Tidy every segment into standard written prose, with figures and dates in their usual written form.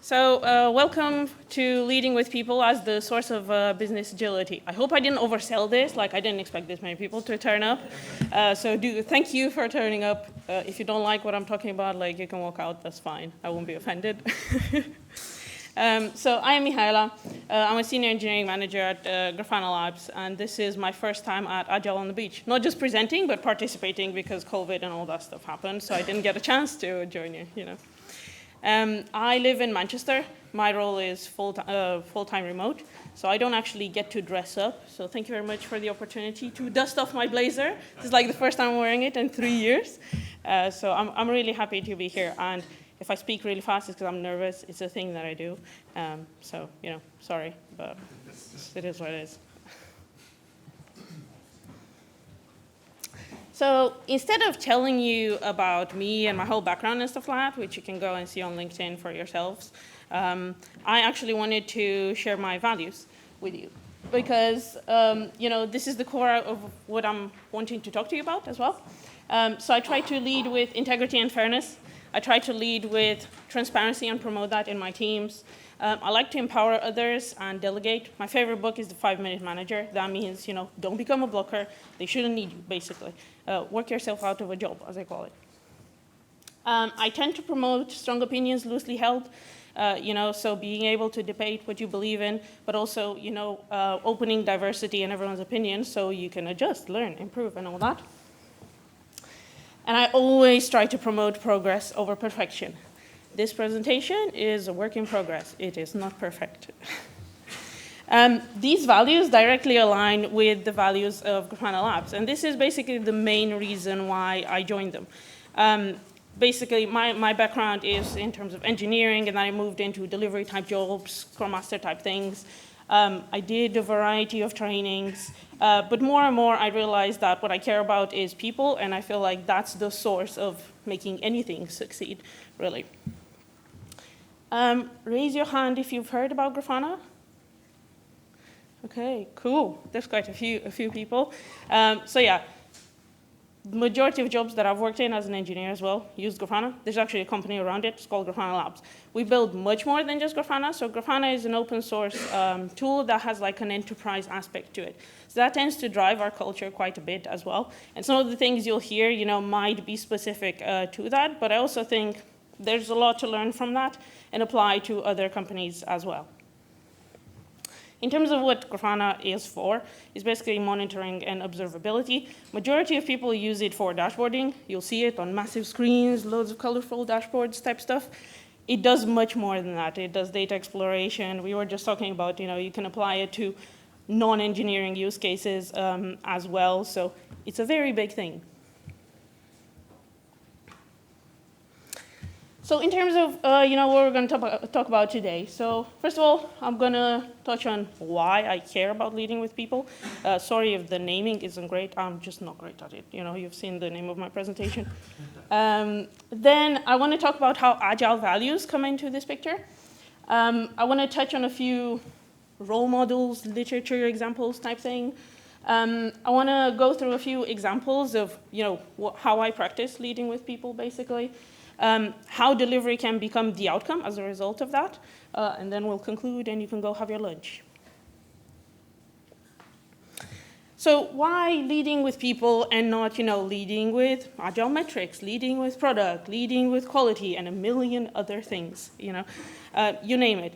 Welcome to Leading with People as the source of business agility. I hope I didn't oversell this, like I didn't expect this many people to turn up. Thank you for turning up. If you don't like what I'm talking about, like you can walk out, that's fine. I won't be offended. I am Mihaela. I'm a senior engineering manager at Grafana Labs, and this is my first time at Agile on the Beach. Not just presenting, but participating because COVID and all that stuff happened, so I didn't get a chance to join you. I live in Manchester. My role is full-time remote, so I don't actually get to dress up. So thank you very much for the opportunity to dust off my blazer. This is like the first time I'm wearing it in 3 years. So I'm really happy to be here. And if I speak really fast, it's because I'm nervous. It's a thing that I do. Sorry, but it is what it is. So instead of telling you about me and my whole background and stuff like that, which you can go and see on LinkedIn for yourselves, I actually wanted to share my values with you. Because, this is the core of what I'm wanting to talk to you about as well. So I try to lead with integrity and fairness. I try to lead with transparency and promote that in my teams. I like to empower others and delegate. My favorite book is The 5-Minute Manager. That means, don't become a blocker. They shouldn't need you, basically. Work yourself out of a job, as I call it. I tend to promote strong opinions, loosely held. So being able to debate what you believe in, but also, opening diversity in everyone's opinions so you can adjust, learn, improve, and all that. And I always try to promote progress over perfection. This presentation is a work in progress. It is not perfect. These values directly align with the values of Grafana Labs, and this is basically the main reason why I joined them. Basically, my background is in terms of engineering, and then I moved into delivery type jobs, Scrum Master type things. I did a variety of trainings, but more and more I realized that what I care about is people, and I feel like that's the source of making anything succeed, really. Raise your hand if you've heard about Grafana. Okay, cool. There's quite a few people. The majority of jobs that I've worked in as an engineer as well use Grafana. There's actually a company around it. It's called Grafana Labs. We build much more than just Grafana. So Grafana is an open source tool that has like an enterprise aspect to it. So that tends to drive our culture quite a bit as well. And some of the things you'll hear, might be specific to that. But I also think there's a lot to learn from that and apply to other companies as well. In terms of what Grafana is for, it's basically monitoring and observability. Majority of people use it for dashboarding. You'll see it on massive screens, loads of colorful dashboards type stuff. It does much more than that. It does data exploration. We were just talking about, you can apply it to non-engineering use cases as well. So it's a very big thing. So in terms of what we're going to talk about today. So first of all, I'm going to touch on why I care about leading with people. Sorry if the naming isn't great. I'm just not great at it. You've seen the name of my presentation. Then I want to talk about how agile values come into this picture. I want to touch on a few role models, literature examples type thing. I want to go through a few examples of how I practice leading with people, basically. How delivery can become the outcome as a result of that, and then we'll conclude and you can go have your lunch. So why leading with people and not, leading with agile metrics, leading with product, leading with quality, and a million other things, you name it.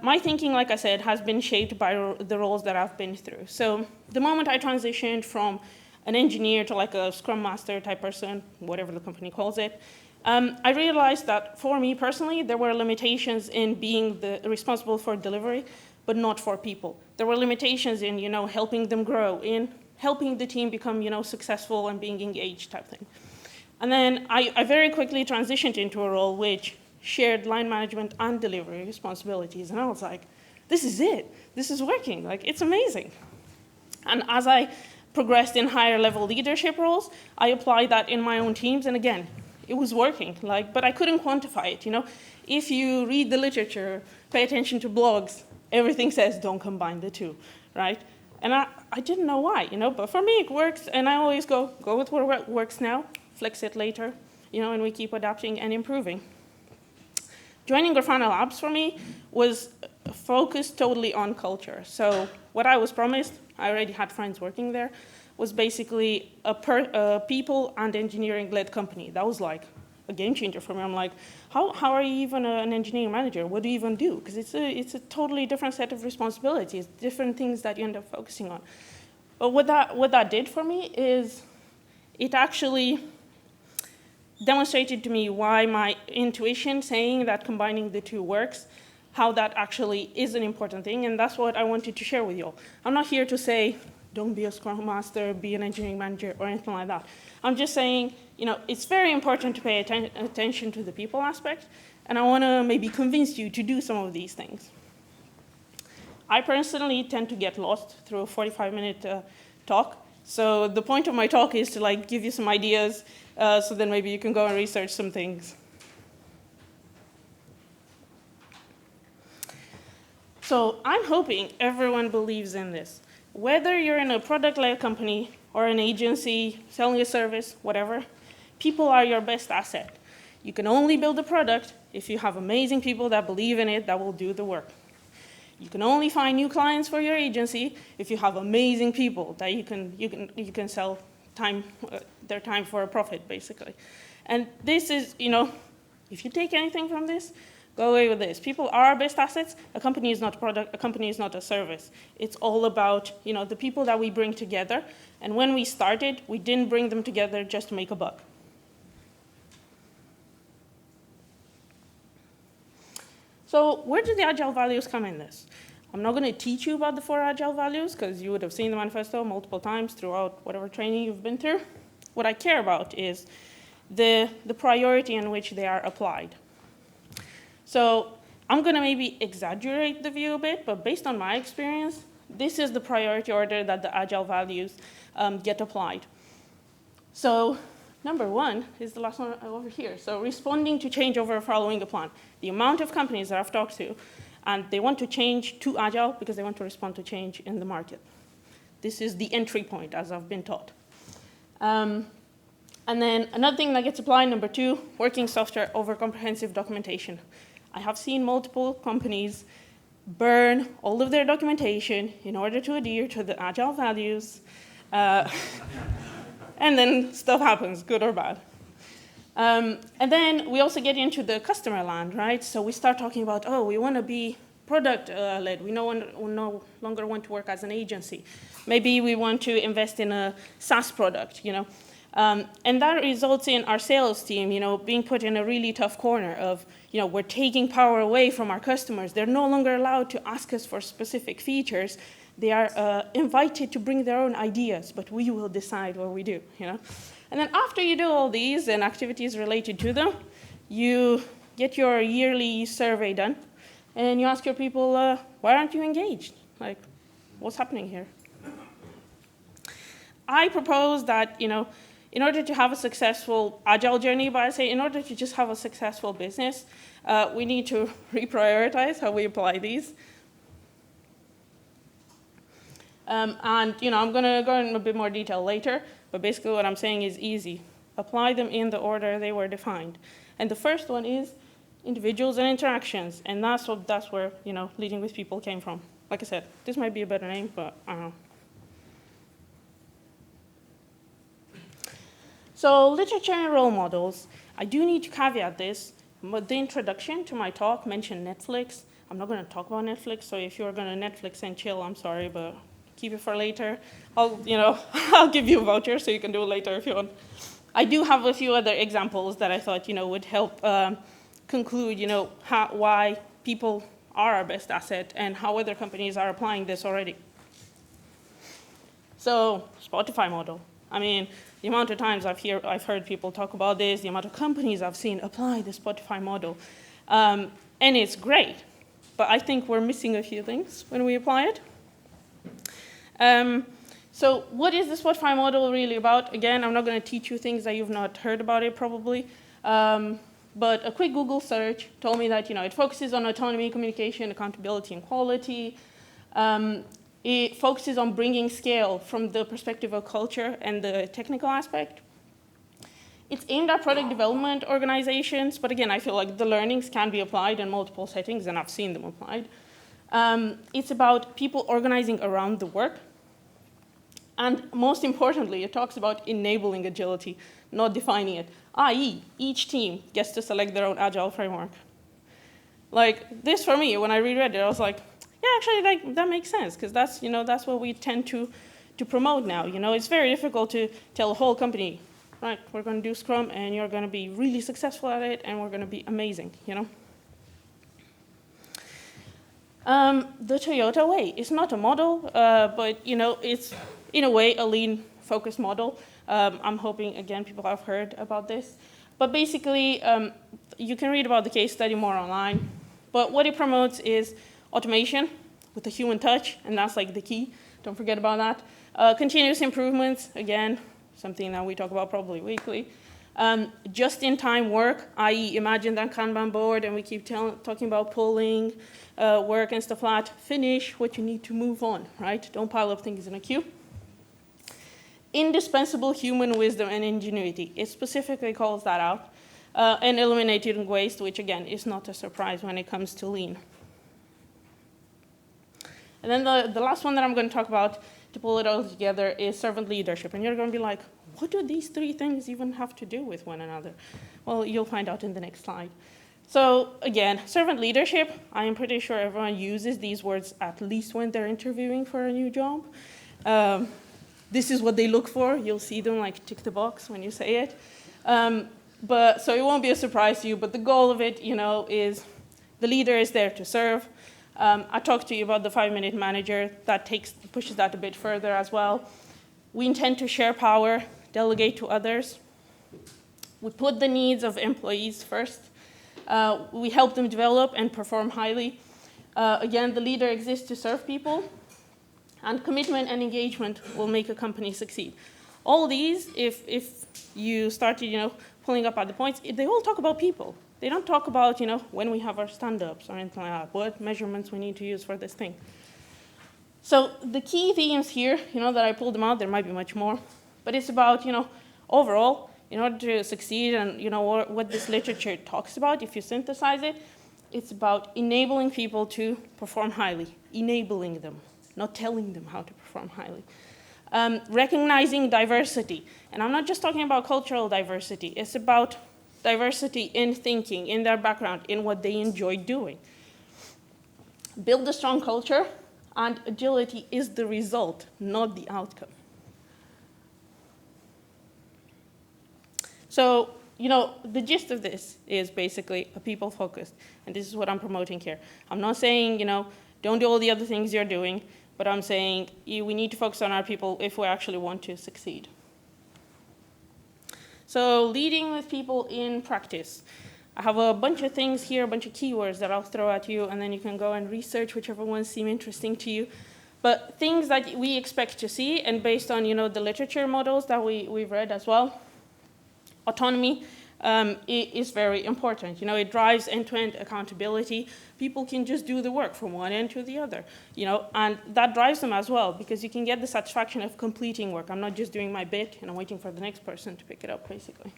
My thinking, like I said, has been shaped by the roles that I've been through. So the moment I transitioned from an engineer to like a Scrum Master type person, whatever the company calls it, I realized that for me personally, there were limitations in being responsible for delivery, but not for people. There were limitations in, helping them grow, in helping the team become, successful and being engaged type thing. And then I very quickly transitioned into a role which shared line management and delivery responsibilities. And I was like, this is it. This is working. Like, it's amazing. And as I progressed in higher level leadership roles, I applied that in my own teams. And again, it was working, but I couldn't quantify it, If you read the literature, pay attention to blogs, everything says don't combine the two, right? And I didn't know why, but for me it works, and I always go with what works now, flex it later, and we keep adapting and improving. joining Grafana Labs for me was focused totally on culture. So what I was promised, I already had friends working there, was basically a people and engineering-led company. That was like a game changer for me. I'm like, how are you even an engineering manager? What do you even do? Because it's a totally different set of responsibilities, different things that you end up focusing on. But what that did for me is it actually demonstrated to me why my intuition saying that combining the two works, how that actually is an important thing, and that's what I wanted to share with you all. I'm not here to say, don't be a Scrum Master, be an engineering manager, or anything like that. I'm just saying, it's very important to pay attention to the people aspect, and I want to maybe convince you to do some of these things. I personally tend to get lost through a 45-minute talk, so the point of my talk is to give you some ideas, so then maybe you can go and research some things. So I'm hoping everyone believes in this. Whether you're in a product-led company or an agency, selling a service, whatever, people are your best asset. You can only build a product if you have amazing people that believe in it, that will do the work. You can only find new clients for your agency if you have amazing people that you can sell their time for a profit, basically. And this is, if you take anything from this, go away with this. People are our best assets. A company is not a product. A company is not a service. It's all about, the people that we bring together. And when we started, we didn't bring them together just to make a buck. So where do the Agile values come in this? I'm not going to teach you about the 4 Agile values, because you would have seen the manifesto multiple times throughout whatever training you've been through. What I care about is the priority in which they are applied. So I'm going to maybe exaggerate the view a bit, but based on my experience, this is the priority order that the Agile values get applied. So number 1 is the last one over here. So responding to change over following a plan. The amount of companies that I've talked to, and they want to change to Agile because they want to respond to change in the market. This is the entry point, as I've been taught. And then another thing that gets applied, number 2, working software over comprehensive documentation. I have seen multiple companies burn all of their documentation in order to adhere to the Agile values, and then stuff happens, good or bad. And then we also get into the customer land, right? So we start talking about, we want to be product-led. We no longer want to work as an agency. Maybe we want to invest in a SaaS product, and that results in our sales team, being put in a really tough corner of, we're taking power away from our customers. They're no longer allowed to ask us for specific features. They are invited to bring their own ideas, but we will decide what we do, And then after you do all these and activities related to them, you get your yearly survey done, and you ask your people, why aren't you engaged? What's happening here? I propose that, in order to have a successful Agile journey, but I say in order to just have a successful business, we need to reprioritize how we apply these. And, I'm going to go in a bit more detail later, but basically what I'm saying is easy. Apply them in the order they were defined. And the first one is individuals and interactions, and that's where, leading with people came from. Like I said, this might be a better name, but I don't know. So literature and role models, I do need to caveat this, but the introduction to my talk mentioned Netflix. I'm not going to talk about Netflix, so if you're going to Netflix and chill, I'm sorry, but keep it for later. I'll give you a voucher so you can do it later if you want. I do have a few other examples that I thought, would help conclude, why people are our best asset and how other companies are applying this already. So Spotify model. I mean, the amount of times I've heard people talk about this, the amount of companies I've seen apply the Spotify model. And it's great, but I think we're missing a few things when we apply it. So what is the Spotify model really about? Again, I'm not going to teach you things that you've not heard about it probably. But a quick Google search told me that it focuses on autonomy, communication, accountability, and quality. It focuses on bringing scale from the perspective of culture and the technical aspect. It's aimed at product development organizations, but again, I feel like the learnings can be applied in multiple settings, and I've seen them applied. It's about people organizing around the work. And most importantly, it talks about enabling agility, not defining it, i.e., each team gets to select their own agile framework. Like this for me, when I reread it, I was like, yeah, actually, like, that makes sense, because that's, that's what we tend to promote now. It's very difficult to tell a whole company, right, we're going to do Scrum, and you're going to be really successful at it, and we're going to be amazing, The Toyota way is not a model, but, it's, in a way, a lean-focused model. I'm hoping, again, people have heard about this. But basically, you can read about the case study more online. But what it promotes is automation with a human touch, and that's like the key. Don't forget about that. Continuous improvements, again, something that we talk about probably weekly. Just-in-time work, i.e. imagine that Kanban board, and we keep talking about pulling work and stuff like that. Finish what you need to move on, right? Don't pile up things in a queue. Indispensable human wisdom and ingenuity. It specifically calls that out. And eliminating waste, which again is not a surprise when it comes to lean. And then the last one that I'm going to talk about to pull it all together is servant leadership. And you're going to be like, what do these three things even have to do with one another? Well, you'll find out in the next slide. So again, servant leadership, I am pretty sure everyone uses these words at least when they're interviewing for a new job. This is what they look for. You'll see them like tick the box when you say it. So it won't be a surprise to you, but the goal of it, is the leader is there to serve. I talked to you about the 5-minute manager. That pushes that a bit further as well. We intend to share power, delegate to others. We put the needs of employees first. We help them develop and perform highly. Again, the leader exists to serve people. And commitment and engagement will make a company succeed. All these, if you started, pulling up at the points, they all talk about people. They don't talk about, when we have our stand-ups or anything like that, what measurements we need to use for this thing. So the key themes here, that I pulled them out, there might be much more, but it's about, overall, in order to succeed and, what this literature talks about, if you synthesize it, it's about enabling people to perform highly, enabling them, not telling them how to perform highly. Recognizing diversity. And I'm not just talking about cultural diversity. It's about diversity in thinking, in their background, in what they enjoy doing. Build a strong culture, and agility is the result, not the outcome. So, the gist of this is basically a people-focused, and this is what I'm promoting here. I'm not saying, don't do all the other things you're doing, but I'm saying we need to focus on our people if we actually want to succeed. So leading with people in practice. I have a bunch of things here, a bunch of keywords that I'll throw at you, and then you can go and research whichever ones seem interesting to you. But things that we expect to see, and based on the literature models that we've read as well, autonomy is very important. It drives end-to-end accountability. People can just do the work from one end to the other, and that drives them as well, because you can get the satisfaction of completing work. I'm not just doing my bit and I'm waiting for the next person to pick it up, basically.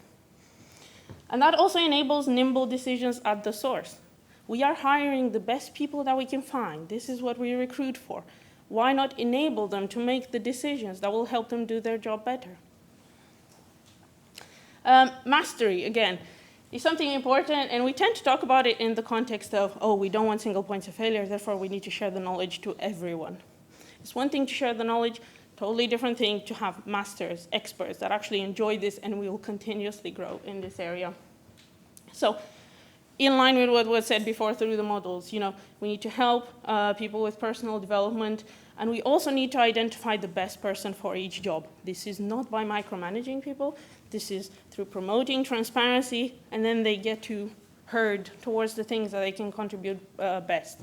And that also enables nimble decisions at the source. We are hiring the best people that we can find. This is what we recruit for. Why not enable them to make the decisions that will help them do their job better? Mastery, again, is something important, and we tend to talk about it in the context of, we don't want single points of failure, therefore we need to share the knowledge to everyone. It's one thing to share the knowledge, totally different thing to have masters, experts that actually enjoy this, and we will continuously grow in this area. So, in line with what was said before through the models, we need to help people with personal development, and we also need to identify the best person for each job. This is not by micromanaging people. This is through promoting transparency, and then they get to herd towards the things that they can contribute best.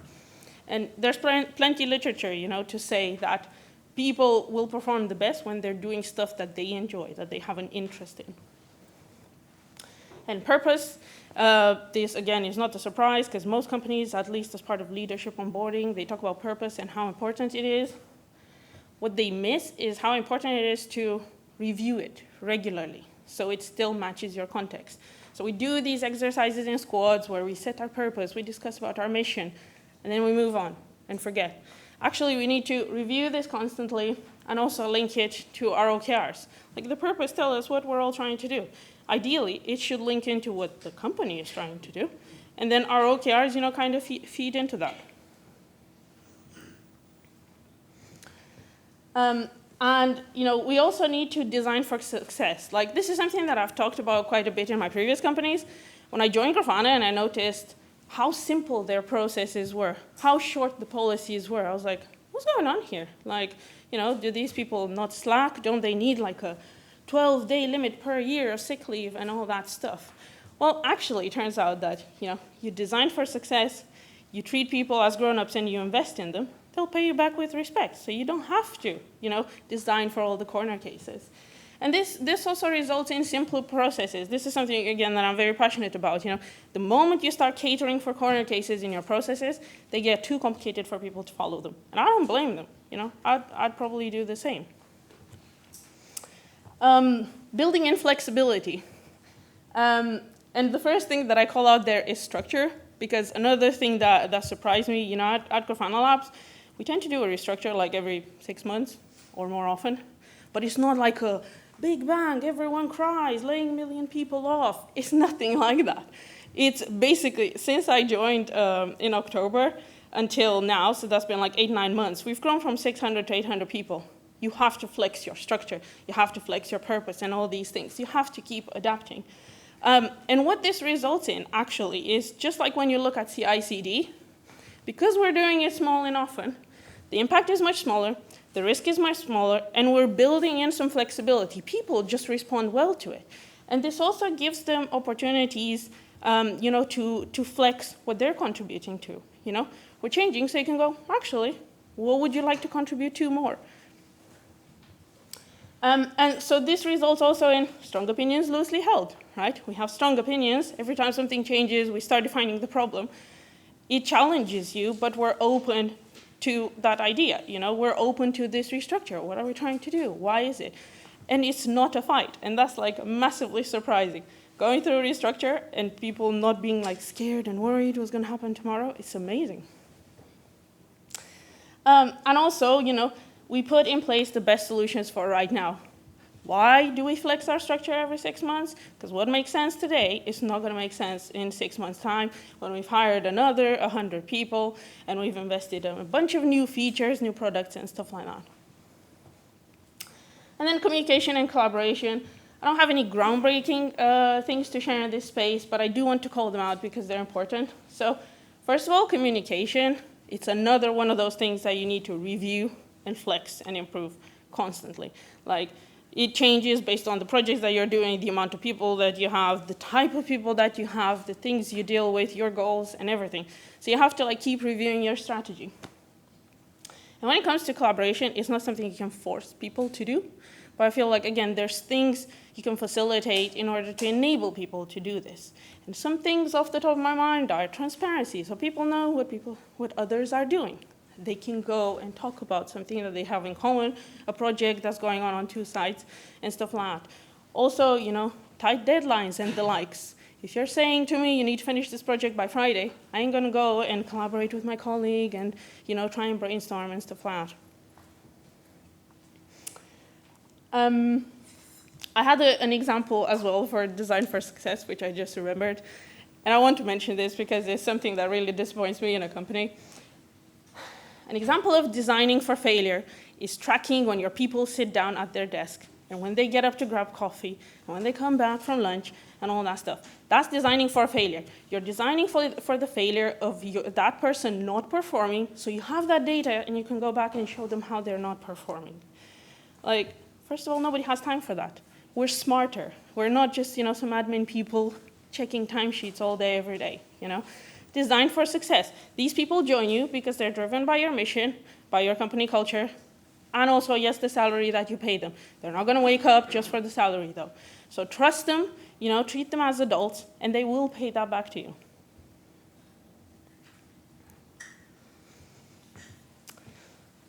And there's plenty literature, to say that people will perform the best when they're doing stuff that they enjoy, that they have an interest in. And purpose, this again is not a surprise, because most companies, at least as part of leadership onboarding, they talk about purpose and how important it is. What they miss is how important it is to review it regularly. so it still matches your context. So we do these exercises in squads where we set our purpose, we discuss about our mission, and then we move on and forget. Actually, we need to review this constantly and also link it to our OKRs. Like the purpose tells us what we're all trying to do. Ideally, it should link into what the company is trying to do. And then our OKRs, kind of feed into that. And we also need to design for success. Like this is something that I've talked about quite a bit in my previous companies. When I joined Grafana and I noticed how simple their processes were, how short the policies were, I was like, what's going on here? Like, do these people not slack? Don't they need like a 12-day limit per year of sick leave and all that stuff? Well, actually, it turns out that, you design for success, you treat people as grown-ups and you invest in them, they'll pay you back with respect. So you don't have to, design for all the corner cases. And this also results in simpler processes. This is something, again, that I'm very passionate about. The moment you start catering for corner cases in your processes, they get too complicated for people to follow them. And I don't blame them. I'd probably do the same. Building in flexibility. And the first thing that I call out there is structure, because another thing that surprised me, at Grafana Labs, we tend to do a restructure like every 6 months or more often, but it's not like a big bang, everyone cries, laying 1 million people off. It's nothing like that. It's basically, since I joined in October until now, so that's been like 8-9 months, we've grown from 600 to 800 people. You have to flex your structure. You have to flex your purpose and all these things. You have to keep adapting. And what this results in, actually, is just like when you look at CI/CD, because we're doing it small and often, the impact is much smaller, the risk is much smaller, and we're building in some flexibility. People just respond well to it. And this also gives them opportunities, to flex what they're contributing to. We're changing, so you can go, actually, what would you like to contribute to more? And so this results also in strong opinions loosely held, right? We have strong opinions. Every time something changes, we start defining the problem. It challenges you, but we're open to that idea. We're open to this restructure. What are we trying to do? Why is it? And it's not a fight. And that's like massively surprising. Going through a restructure and people not being like scared and worried what's going to happen tomorrow, it's amazing. And also, we put in place the best solutions for right now. Why do we flex our structure every 6 months? Because what makes sense today is not going to make sense in 6 months' time when we've hired another 100 people and we've invested in a bunch of new features, new products, and stuff like that. And then communication and collaboration. I don't have any groundbreaking things to share in this space, but I do want to call them out because they're important. So first of all, communication. It's another one of those things that you need to review and flex and improve constantly. Like, it changes based on the projects that you're doing, the amount of people that you have, the type of people that you have, the things you deal with, your goals, and everything. So you have to keep reviewing your strategy. And when it comes to collaboration, it's not something you can force people to do. But I feel like, again, there's things you can facilitate in order to enable people to do this. And some things off the top of my mind are transparency, so people know what others are doing. They can go and talk about something that they have in common, a project that's going on 2 sides, and stuff like that. Also, tight deadlines and the likes. If you're saying to me, you need to finish this project by Friday, I ain't going to go and collaborate with my colleague and, try and brainstorm and stuff like that. I had an example as well for Design for Success, which I just remembered. And I want to mention this because it's something that really disappoints me in a company. An example of designing for failure is tracking when your people sit down at their desk and when they get up to grab coffee and when they come back from lunch and all that stuff. That's designing for failure. You're designing for the failure of that person not performing, so you have that data and you can go back and show them how they're not performing. First of all, nobody has time for that. We're smarter. We're not just, some admin people checking timesheets all day, every day, Design for success. These people join you because they're driven by your mission, by your company culture, and also, yes, the salary that you pay them. They're not going to wake up just for the salary, though. So trust them, treat them as adults, and they will pay that back to you.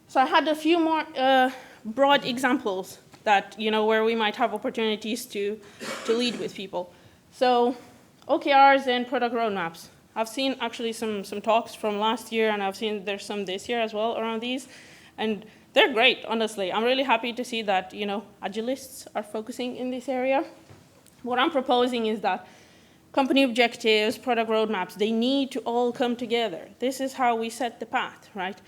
So I had a few more broad examples that, where we might have opportunities to lead with people. So OKRs and product roadmaps. I've seen actually some talks from last year, and I've seen there's some this year as well around these. And they're great, honestly. I'm really happy to see that, Agilists are focusing in this area. What I'm proposing is that company objectives, product roadmaps, they need to all come together. This is how we set the path, right?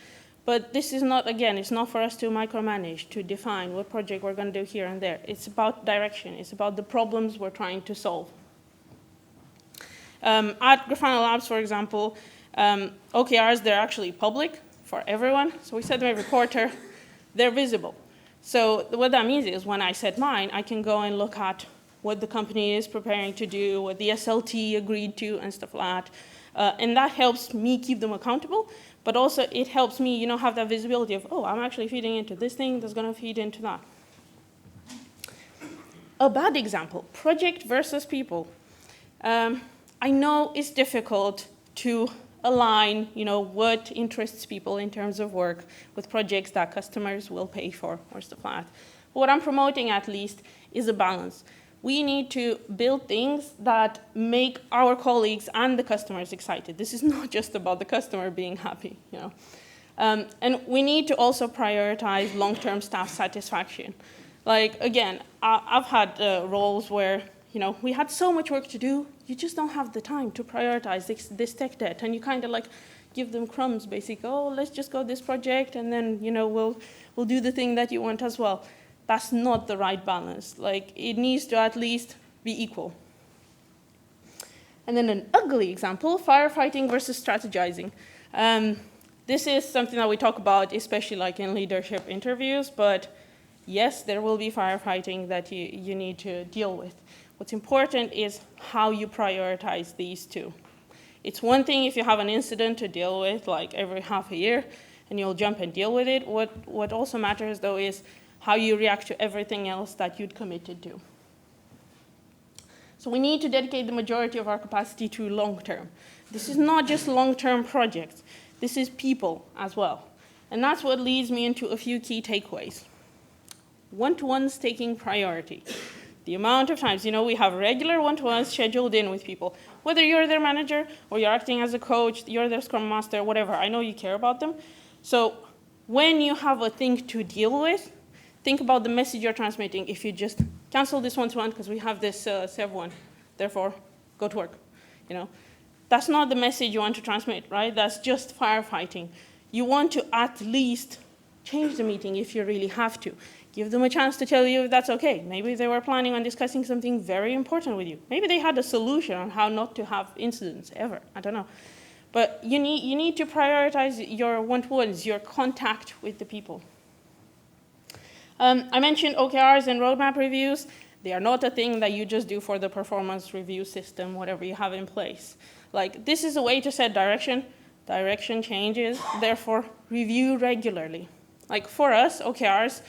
But this is not, again, it's not for us to micromanage, to define what project we're going to do here and there. It's about direction. It's about the problems we're trying to solve. At Grafana Labs, for example, OKRs, they're actually public for everyone. So we set them every quarter. They're visible. So what that means is when I set mine, I can go and look at what the company is preparing to do, what the SLT agreed to, and stuff like that. And that helps me keep them accountable, but also it helps me, have that visibility of, oh, I'm actually feeding into this thing that's going to feed into that. A bad example, project versus people. I know it's difficult to align, what interests people in terms of work with projects that customers will pay for or stuff like that. What I'm promoting, at least, is a balance. We need to build things that make our colleagues and the customers excited. This is not just about the customer being happy, And we need to also prioritize long-term staff satisfaction. Like, again, I've had roles where, we had so much work to do, you just don't have the time to prioritize this tech debt. And you kind of like give them crumbs, basically. Oh, let's just go this project, and then, we'll do the thing that you want as well. That's not the right balance. Like, it needs to at least be equal. And then an ugly example, firefighting versus strategizing. This is something that we talk about, especially like in leadership interviews, but yes, there will be firefighting that you need to deal with. What's important is how you prioritize these two. It's one thing if you have an incident to deal with like every half a year, and you'll jump and deal with it. What also matters, though, is how you react to everything else that you'd committed to. So we need to dedicate the majority of our capacity to long-term. This is not just long-term projects. This is people as well. And that's what leads me into a few key takeaways. One-to-ones taking priority. The amount of times, we have regular one-to-ones scheduled in with people. Whether you're their manager or you're acting as a coach, you're their scrum master, whatever, I know you care about them. So when you have a thing to deal with, think about the message you're transmitting. If you just cancel this one-to-one because we have this Sev one, therefore go to work, That's not the message you want to transmit, right? That's just firefighting. You want to at least change the meeting if you really have to. Give them a chance to tell you if that's okay. Maybe they were planning on discussing something very important with you. Maybe they had a solution on how not to have incidents ever. I don't know. But you need to prioritize your one-to-ones, your contact with the people. I mentioned OKRs and roadmap reviews. They are not a thing that you just do for the performance review system, whatever you have in place. Like, this is a way to set direction. Direction changes, therefore review regularly. Like for us, OKRs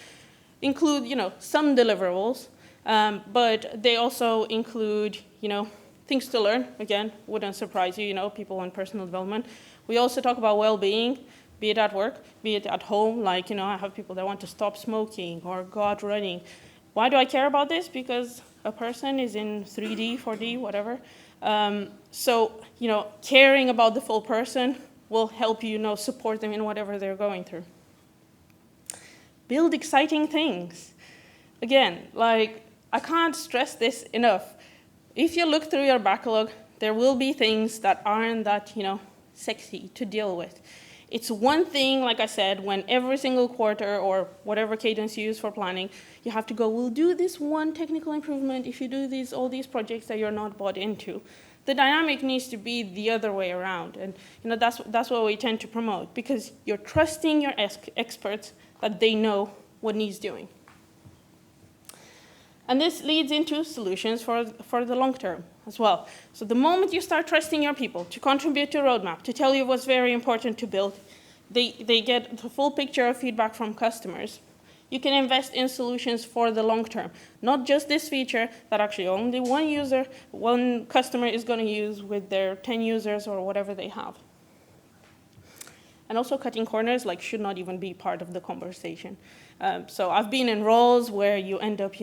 include, some deliverables, but they also include, things to learn. Again, wouldn't surprise you, people want personal development. We also talk about well-being, be it at work, be it at home. Like, I have people that want to stop smoking or go out running. Why do I care about this? Because a person is in 3D, 4D, whatever. So, caring about the full person will help you, support them in whatever they're going through. Build exciting things. Again, I can't stress this enough. If you look through your backlog, there will be things that aren't that, sexy to deal with. It's one thing, like I said, when every single quarter or whatever cadence you use for planning, you have to go, we'll do this one technical improvement if you do all these projects that you're not bought into. The dynamic needs to be the other way around. And that's what we tend to promote, because you're trusting your experts that they know what needs doing. And this leads into solutions for the long term as well. So the moment you start trusting your people to contribute to a roadmap, to tell you what's very important to build, they get the full picture of feedback from customers. You can invest in solutions for the long term, not just this feature that actually only one customer is going to use with their 10 users or whatever they have. And also cutting corners should not even be part of the conversation. So I've been in roles where you end up,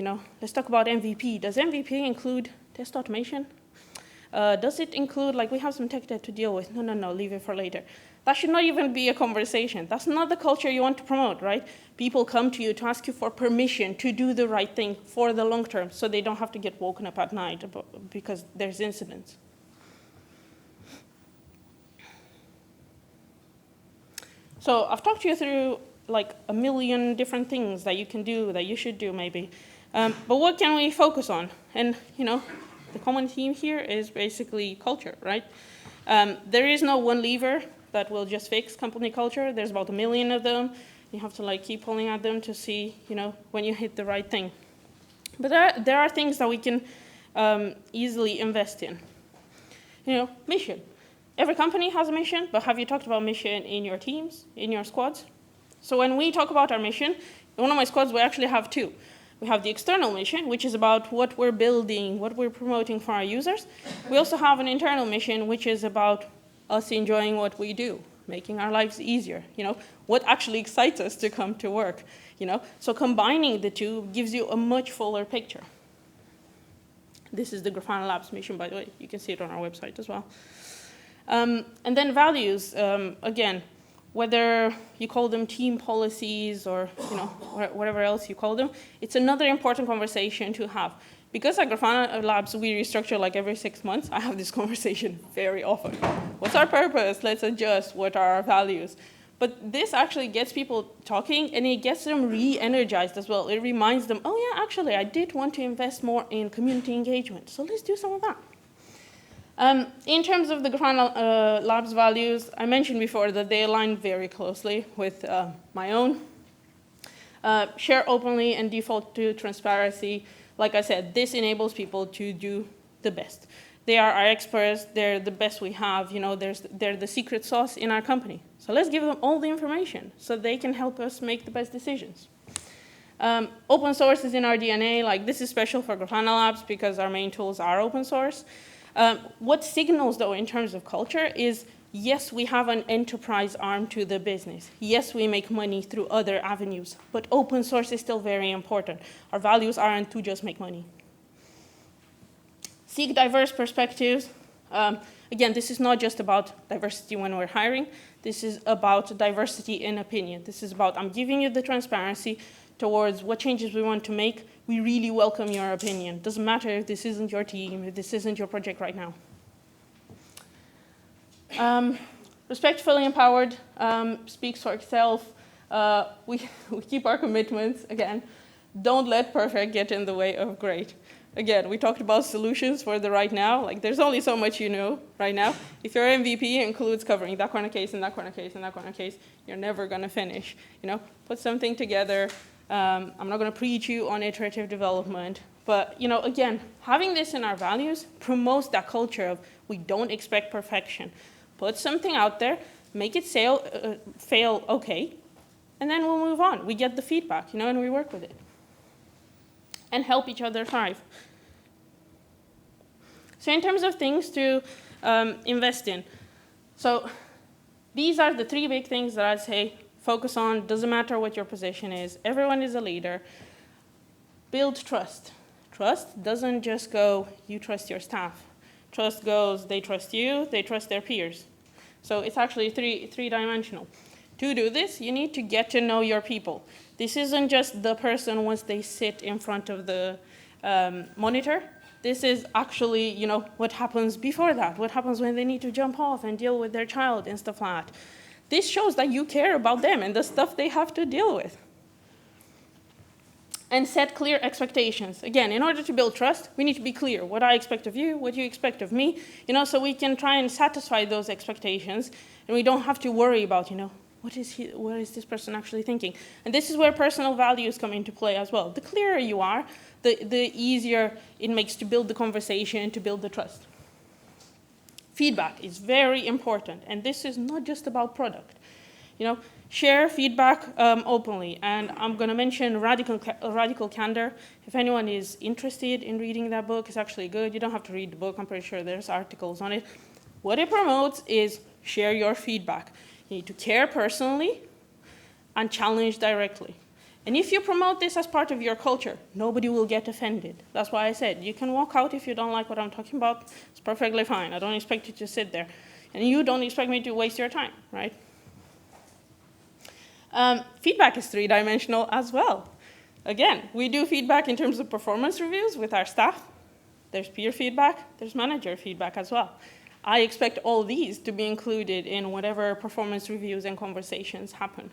let's talk about MVP. Does MVP include test automation? Does it include, like, we have some tech debt to deal with? No, leave it for later. That should not even be a conversation. That's not the culture you want to promote, right? People come to you to ask you for permission to do the right thing for the long term, so they don't have to get woken up at night because there's incidents. So I've talked you through like a million different things that you can do, that you should do maybe. But what can we focus on? And the common theme here is basically culture, right? There is no one lever that will just fix company culture. There's about 1 million of them. You have to like keep pulling at them to see, when you hit the right thing. But there are things that we can easily invest in. Mission. Every company has a mission, but have you talked about mission in your teams, in your squads? So when we talk about our mission, in one of my squads, we actually have 2. We have the external mission, which is about what we're building, what we're promoting for our users. We also have an internal mission, which is about us enjoying what we do, making our lives easier, what actually excites us to come to work, So combining the 2 gives you a much fuller picture. This is the Grafana Labs mission, by the way. You can see it on our website as well. And then values, again, whether you call them team policies or whatever else you call them, it's another important conversation to have. Because at Grafana Labs we restructure like every 6 months, I have this conversation very often. What's our purpose? Let's adjust. What are our values? But this actually gets people talking, and it gets them re-energized as well. It reminds them, oh yeah, actually I did want to invest more in community engagement, so let's do some of that. In terms of the Grafana Labs values, I mentioned before that they align very closely with my own. Share openly and default to transparency. Like I said, this enables people to do the best. They are our experts. They're the best we have. They're the secret sauce in our company. So let's give them all the information so they can help us make the best decisions. Open source is in our DNA. Like, this is special for Grafana Labs because our main tools are open source. What signals, though, in terms of culture is, yes, we have an enterprise arm to the business. Yes, we make money through other avenues, but open source is still very important. Our values aren't to just make money. Seek diverse perspectives. Again, this is not just about diversity when we're hiring. This is about diversity in opinion. This is about, I'm giving you the transparency towards what changes we want to make. We really welcome your opinion. Doesn't matter if this isn't your team, if this isn't your project right now. Respectfully empowered speaks for itself. We keep our commitments. Again, don't let perfect get in the way of great. Again, we talked about solutions for the right now. Like, there's only so much you know right now. If your MVP includes covering that corner case and that corner case and that corner case, you're never going to finish. Put something together. I'm not going to preach you on iterative development. But, again, having this in our values promotes that culture of we don't expect perfection. Put something out there, make it fail okay, and then we'll move on. We get the feedback, and we work with it. And help each other thrive. So in terms of things to invest in, so these are the 3 big things that I'd say focus on. Doesn't matter what your position is. Everyone is a leader. Build trust. Trust doesn't just go, you trust your staff. Trust goes, they trust you, they trust their peers. So it's actually three-dimensional. To do this, you need to get to know your people. This isn't just the person once they sit in front of the monitor. This is actually, what happens before that. What happens when they need to jump off and deal with their child and stuff like that. This shows that you care about them and the stuff they have to deal with. And set clear expectations. Again, in order to build trust, we need to be clear. What I expect of you, what you expect of me, so we can try and satisfy those expectations, and we don't have to worry about, what is this person actually thinking? And this is where personal values come into play as well. The clearer you are, the easier it makes to build the conversation, to build the trust. Feedback is very important, and this is not just about product. Share feedback openly, and I'm going to mention Radical Candor. If anyone is interested in reading that book, it's actually good. You don't have to read the book. I'm pretty sure there's articles on it. What it promotes is share your feedback. You need to care personally and challenge directly. And if you promote this as part of your culture, nobody will get offended. That's why I said, you can walk out if you don't like what I'm talking about. It's perfectly fine. I don't expect you to sit there. And you don't expect me to waste your time, right? Feedback is three-dimensional as well. Again, we do feedback in terms of performance reviews with our staff. There's peer feedback. There's manager feedback as well. I expect all these to be included in whatever performance reviews and conversations happen.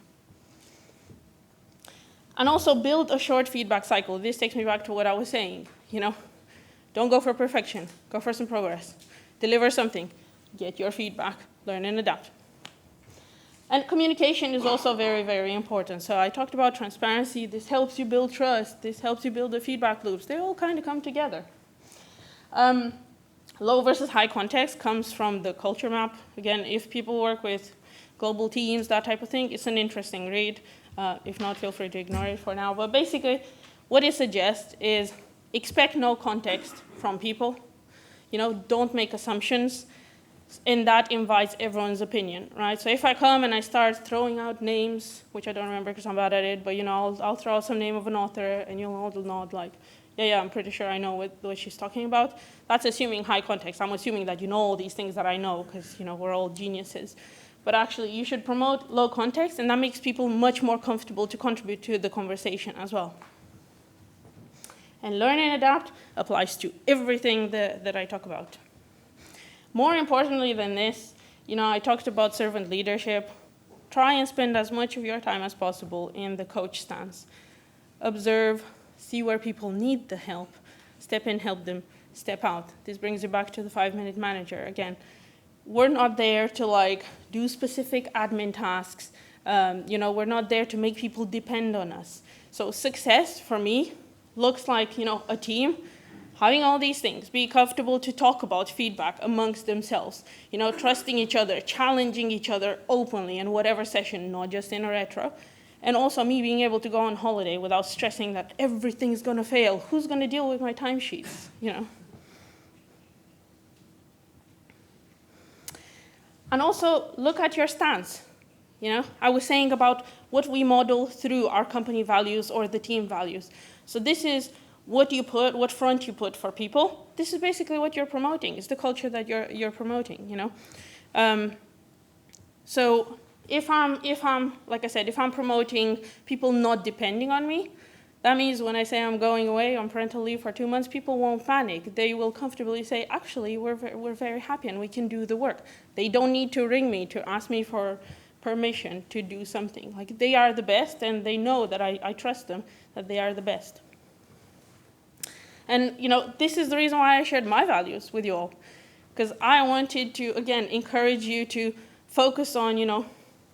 And also build a short feedback cycle. This takes me back to what I was saying. Don't go for perfection. Go for some progress. Deliver something. Get your feedback. Learn and adapt. And communication is also very, very important. So I talked about transparency. This helps you build trust. This helps you build the feedback loops. They all kind of come together. Low versus high context comes from the culture map. Again, if people work with global teams, that type of thing, it's an interesting read. If not, feel free to ignore it for now. But basically, what it suggests is expect no context from people. Don't make assumptions. And that invites everyone's opinion, right? So if I come and I start throwing out names, which I don't remember because I'm bad at it, but I'll throw out some name of an author, and you'll all nod like, yeah, I'm pretty sure I know what she's talking about. That's assuming high context. I'm assuming that you know all these things that I know because, we're all geniuses. But actually, you should promote low context, and that makes people much more comfortable to contribute to the conversation as well. And learn and adapt applies to everything that I talk about. More importantly than this, I talked about servant leadership. Try and spend as much of your time as possible in the coach stance. Observe, see where people need the help, step in, help them, step out. This brings you back to the 5-minute manager. Again, we're not there to do specific admin tasks. We're not there to make people depend on us. So success for me looks like, a team having all these things, be comfortable to talk about feedback amongst themselves, trusting each other, challenging each other openly in whatever session, not just in a retro. And also me being able to go on holiday without stressing that everything's going to fail. Who's going to deal with my timesheets, And also look at your stance. I was saying about what we model through our company values or the team values. So this is what front you put for people. This is basically what you're promoting. It's the culture that you're promoting, So if I'm, like I said, if I'm promoting people not depending on me, that means when I say I'm going away on parental leave for 2 months, people won't panic. They will comfortably say, actually, we're very happy and we can do the work. They don't need to ring me to ask me for permission to do something. They are the best, and they know that I trust them, that they are the best. And, this is the reason why I shared my values with you all. Because I wanted to, again, encourage you to focus on,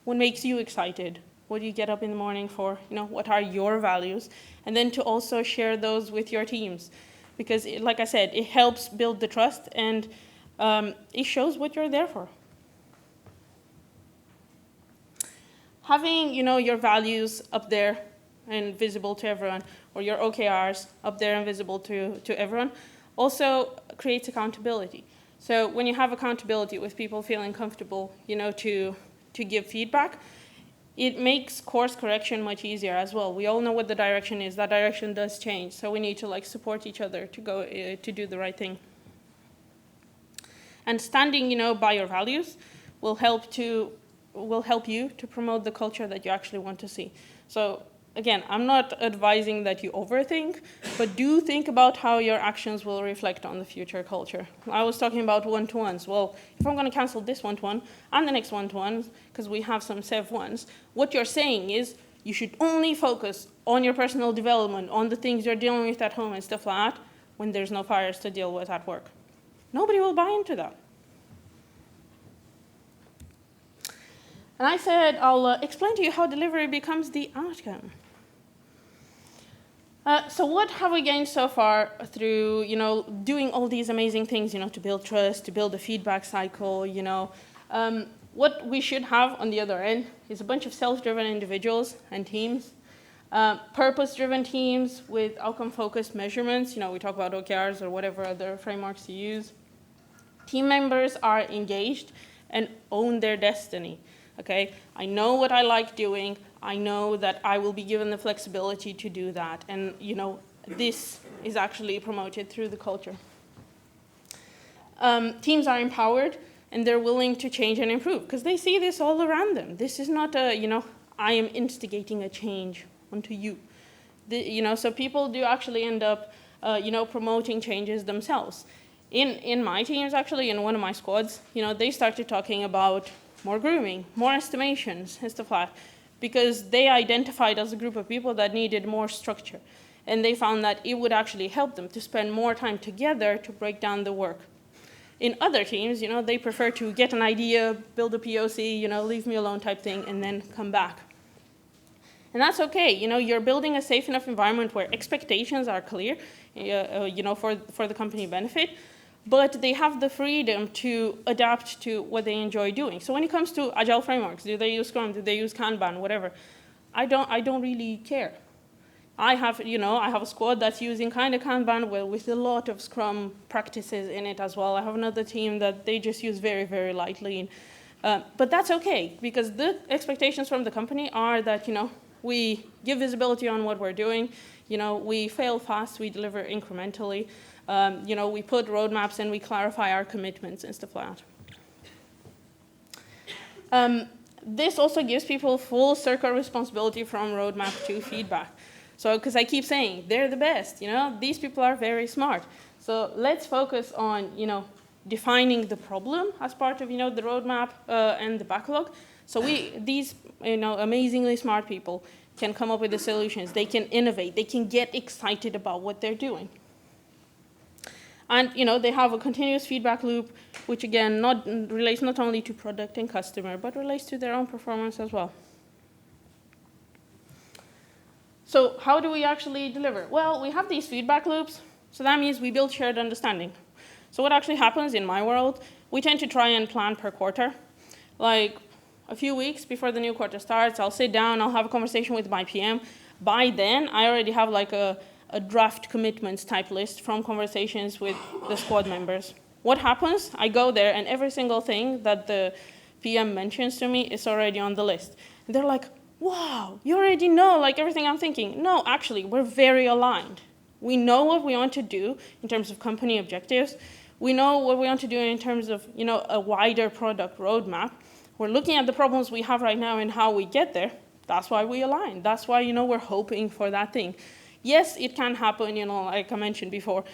what makes you excited. What do you get up in the morning for? What are your values? And then to also share those with your teams. Because, like I said, it helps build the trust, and it shows what you're there for. Having, your values up there and visible to everyone, or your OKRs up there and visible to everyone, also creates accountability. So when you have accountability with people feeling comfortable, to give feedback, it makes course correction much easier as well. We all know what the direction is. That direction does change, so we need to support each other to go to do the right thing. And standing, by your values will help you to promote the culture that you actually want to see. So again, I'm not advising that you overthink, but do think about how your actions will reflect on the future culture. I was talking about one-to-ones. Well, if I'm going to cancel this one-to-one and the next one-to-one, because we have some Sev ones, what you're saying is you should only focus on your personal development, on the things you're dealing with at home and stuff like that, when there's no fires to deal with at work. Nobody will buy into that. And I said I'll explain to you how delivery becomes the outcome. So what have we gained so far through, doing all these amazing things, to build trust, to build a feedback cycle, what we should have on the other end is a bunch of self-driven individuals and teams, purpose-driven teams with outcome-focused measurements. We talk about OKRs or whatever other frameworks you use. Team members are engaged and own their destiny. Okay, I know what I like doing. I know that I will be given the flexibility to do that. And, this is actually promoted through the culture. Teams are empowered, and they're willing to change and improve, because they see this all around them. This is not I am instigating a change onto you. So people do actually end up, promoting changes themselves. In my teams, actually, in one of my squads, they started talking about more grooming, more estimations, and stuff like that, because they identified as a group of people that needed more structure. And they found that it would actually help them to spend more time together to break down the work. In other teams, they prefer to get an idea, build a POC, leave me alone type thing, and then come back. And that's okay. You're building a safe enough environment where expectations are clear, for the company benefit, but they have the freedom to adapt to what they enjoy doing. So when it comes to Agile frameworks, do they use Scrum, do they use Kanban, whatever, I don't really care. I have a squad that's using kind of Kanban with a lot of Scrum practices in it as well. I have another team that they just use very, very lightly. But that's okay, because the expectations from the company are that, we give visibility on what we're doing, we fail fast, we deliver incrementally, we put roadmaps and we clarify our commitments and stuff like that. This also gives people full circle responsibility from roadmap to feedback. So, because I keep saying, they're the best, these people are very smart. So let's focus on, defining the problem as part of, the roadmap and the backlog. So these, amazingly smart people can come up with the solutions. They can innovate. They can get excited about what they're doing. And, they have a continuous feedback loop, which, again, relates not only to product and customer, but relates to their own performance as well. So how do we actually deliver? Well, we have these feedback loops. So that means we build shared understanding. So what actually happens in my world, we tend to try and plan per quarter. Like a few weeks before the new quarter starts, I'll sit down, I'll have a conversation with my PM. By then, I already have like a draft commitments type list from conversations with the squad members. What happens? I go there, and every single thing that the PM mentions to me is already on the list. And they're like, wow, you already know like everything I'm thinking. No, actually, we're very aligned. We know what we want to do in terms of company objectives. We know what we want to do in terms of, a wider product roadmap. We're looking at the problems we have right now and how we get there. That's why we align. That's why, we're hoping for that thing. Yes, it can happen, like I mentioned before.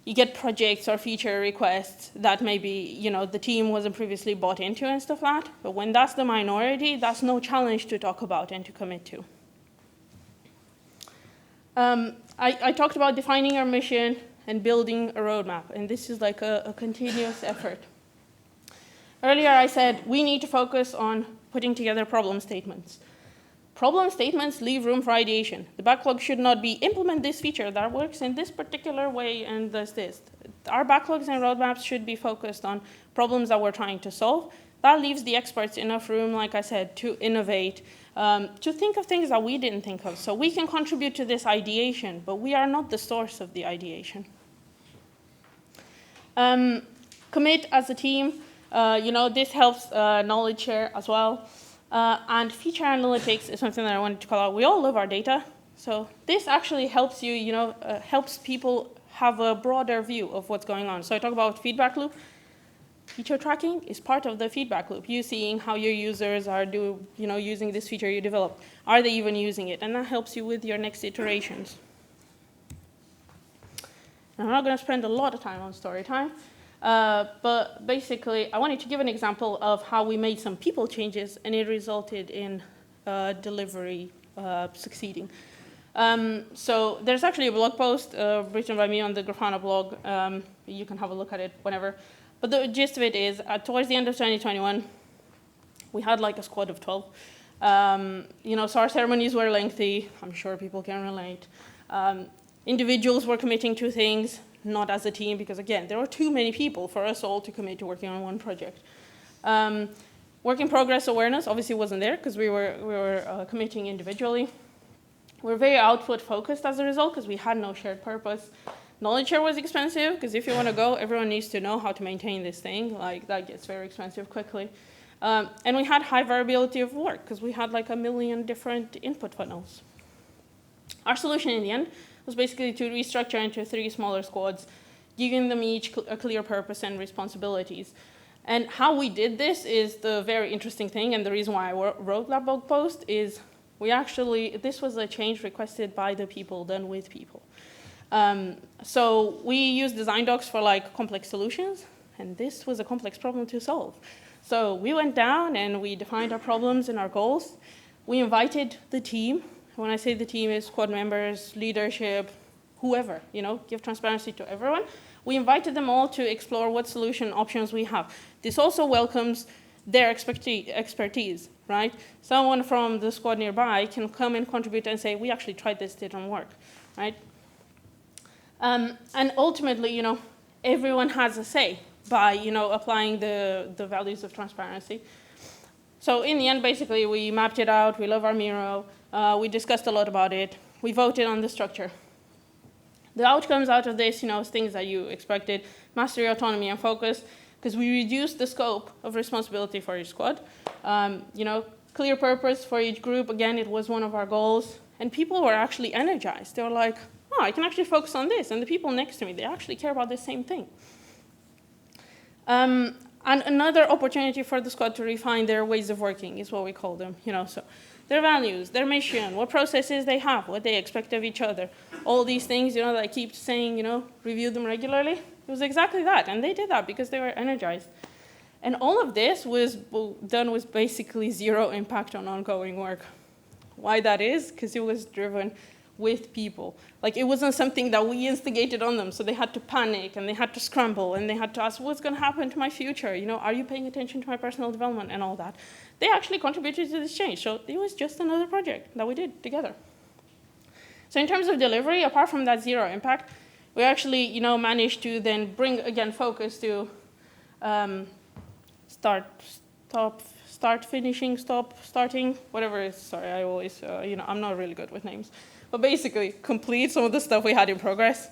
You get projects or feature requests that maybe, the team wasn't previously bought into and stuff like that. But when that's the minority, that's no challenge to talk about and to commit to. I talked about defining our mission and building a roadmap, and this is like a continuous effort. Earlier I said we need to focus on putting together problem statements. Problem statements leave room for ideation. The backlog should not be implement this feature that works in this particular way and does this. Our backlogs and roadmaps should be focused on problems that we're trying to solve. That leaves the experts enough room, like I said, to innovate, to think of things that we didn't think of. So we can contribute to this ideation, but we are not the source of the ideation. Commit as a team. This helps knowledge share as well. And feature analytics is something that I wanted to call out. We all love our data. So this actually helps you, helps people have a broader view of what's going on. So I talk about feedback loop. Feature tracking is part of the feedback loop. You seeing how your users are using this feature you developed. Are they even using it? And that helps you with your next iterations. And I'm not going to spend a lot of time on Storytime. But basically, I wanted to give an example of how we made some people changes, and it resulted in delivery succeeding. So there's actually a blog post written by me on the Grafana blog. You can have a look at it whenever. But the gist of it is, towards the end of 2021, we had like a squad of 12. So our ceremonies were lengthy. I'm sure people can relate. Individuals were committing to things, not as a team, because again, there were too many people for us all to commit to working on one project. Work in progress awareness obviously wasn't there because we were committing individually. We're very output focused as a result because we had no shared purpose. Knowledge share was expensive because if you want to go, everyone needs to know how to maintain this thing. Like that gets very expensive quickly. And we had high variability of work because we had like 1 million different input funnels. Our solution in the end was basically to restructure into 3 smaller squads, giving them each a clear purpose and responsibilities. And how we did this is the very interesting thing, and the reason why I wrote that blog post is this was a change requested by the people, done with people. So we use design docs for like complex solutions, and this was a complex problem to solve. So we went down and we defined our problems and our goals. We invited the team. When I say the team, is squad members, leadership, whoever, give transparency to everyone. We invited them all to explore what solution options we have. This also welcomes their expertise, right? Someone from the squad nearby can come and contribute and say, we actually tried this, didn't work, right? And ultimately, everyone has a say by, applying the values of transparency. So in the end, basically, we mapped it out. We love our Miro. We discussed a lot about it. We voted on the structure. The outcomes out of this, is things that you expected: mastery, autonomy, and focus, because we reduced the scope of responsibility for each squad. Clear purpose for each group. Again, it was one of our goals. And people were actually energized. They were like, oh, I can actually focus on this. And the people next to me, they actually care about the same thing. And another opportunity for the squad to refine their ways of working is what we call them, so their values, their mission, what processes they have, what they expect of each other. All these things, that I keep saying, review them regularly. It was exactly that, and they did that because they were energized. And all of this was done with basically 0 impact on ongoing work. Why that is? Because it was driven with people. Like, it wasn't something that we instigated on them, so they had to panic, and they had to scramble, and they had to ask, what's going to happen to my future? Are you paying attention to my personal development and all that? They actually contributed to this change, so it was just another project that we did together. So in terms of delivery, apart from that 0 impact, we actually, managed to then bring, again, focus to start, finishing, stop, starting, whatever it is. Sorry, I always, I'm not really good with names. But basically, complete some of the stuff we had in progress.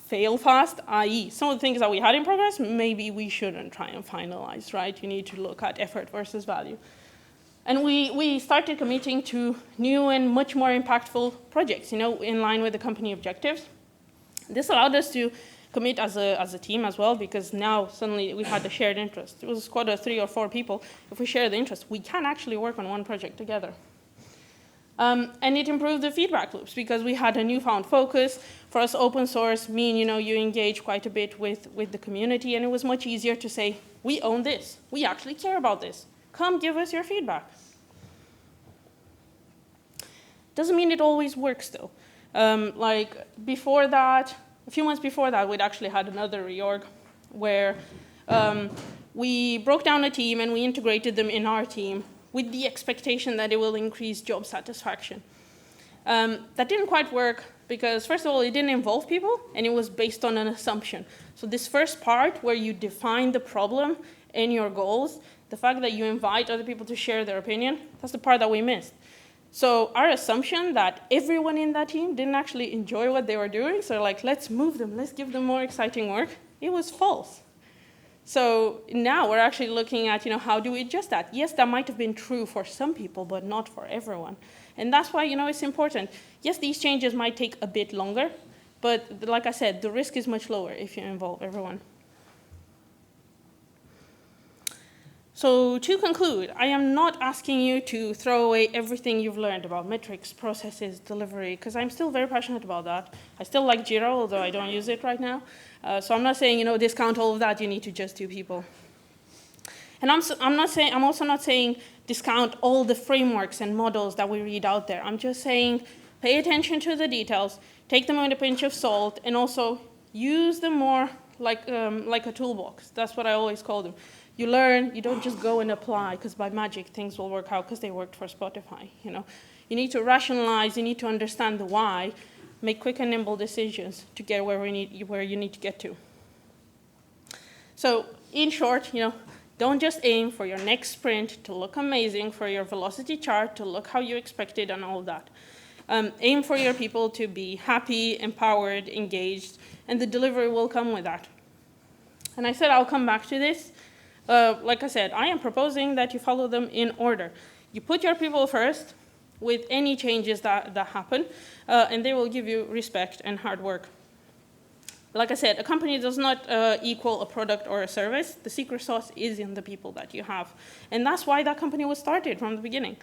Fail fast, i.e. some of the things that we had in progress, maybe we shouldn't try and finalize, right? You need to look at effort versus value. And we started committing to new and much more impactful projects, in line with the company objectives. This allowed us to commit as a team as well, because now suddenly we had a shared interest. It was a squad of 3 or 4 people. If we share the interest, we can actually work on one project together. And it improved the feedback loops because we had a newfound focus. For us, open source mean, you engage quite a bit with the community, and it was much easier to say, we own this. We actually care about this. Come give us your feedback. Doesn't mean it always works, though. Before that, a few months before that, we'd actually had another reorg where we broke down a team and we integrated them in our team with the expectation that it will increase job satisfaction. That didn't quite work because, first of all, it didn't involve people, and it was based on an assumption. So this first part, where you define the problem and your goals, the fact that you invite other people to share their opinion, that's the part that we missed. So our assumption that everyone in that team didn't actually enjoy what they were doing, so let's move them, let's give them more exciting work, it was false. So now we're actually looking at, how do we adjust that? Yes, that might have been true for some people, but not for everyone. And that's why, it's important. Yes, these changes might take a bit longer, but like I said, the risk is much lower if you involve everyone. So to conclude, I am not asking you to throw away everything you've learned about metrics, processes, delivery, because I'm still very passionate about that. I still like Jira, although I don't use it right now. So I'm not saying, discount all of that, you need to just do people. And I'm also not saying discount all the frameworks and models that we read out there. I'm just saying pay attention to the details, take them with a pinch of salt, and also use them more like a toolbox. That's what I always call them. You learn, you don't just go and apply, because by magic things will work out because they worked for Spotify. You need to rationalize, you need to understand the why, make quick and nimble decisions to get where you need to get to. So in short, don't just aim for your next sprint to look amazing, for your velocity chart to look how you expected and all that. Aim for your people to be happy, empowered, engaged, and the delivery will come with that. And I said I'll come back to this. like I said, I am proposing that you follow them in order. You put your people first with any changes that happen, and they will give you respect and hard work. Like I said, a company does not equal a product or a service. The secret sauce is in the people that you have. And that's why that company was started from the beginning.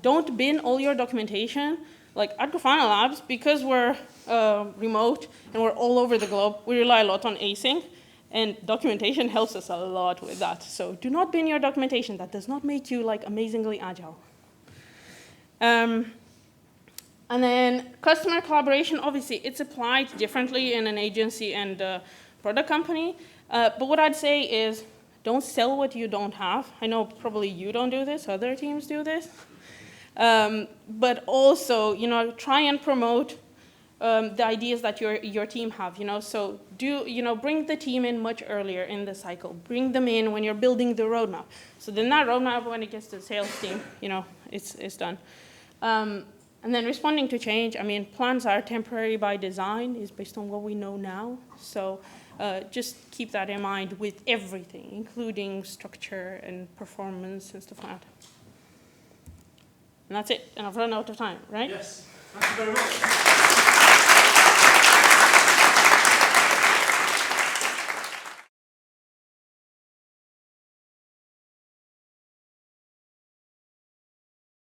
Don't bin all your documentation. Like at Grafana Labs, because we're remote and we're all over the globe, we rely a lot on async. And documentation helps us a lot with that. So do not bin your documentation. That does not make you like amazingly agile. And then customer collaboration, obviously, it's applied differently in an agency and a product company. But what I'd say is don't sell what you don't have. I know probably you don't do this. Other teams do this. But also, try and promote the ideas that your team have, So bring the team in much earlier in the cycle. Bring them in when you're building the roadmap. So then that roadmap, when it gets to the sales team, it's done. And then responding to change, plans are temporary by design, is based on what we know now. So just keep that in mind with everything, including structure and performance and stuff like that. And that's it. And I've run out of time, right? Yes. Thank you very much.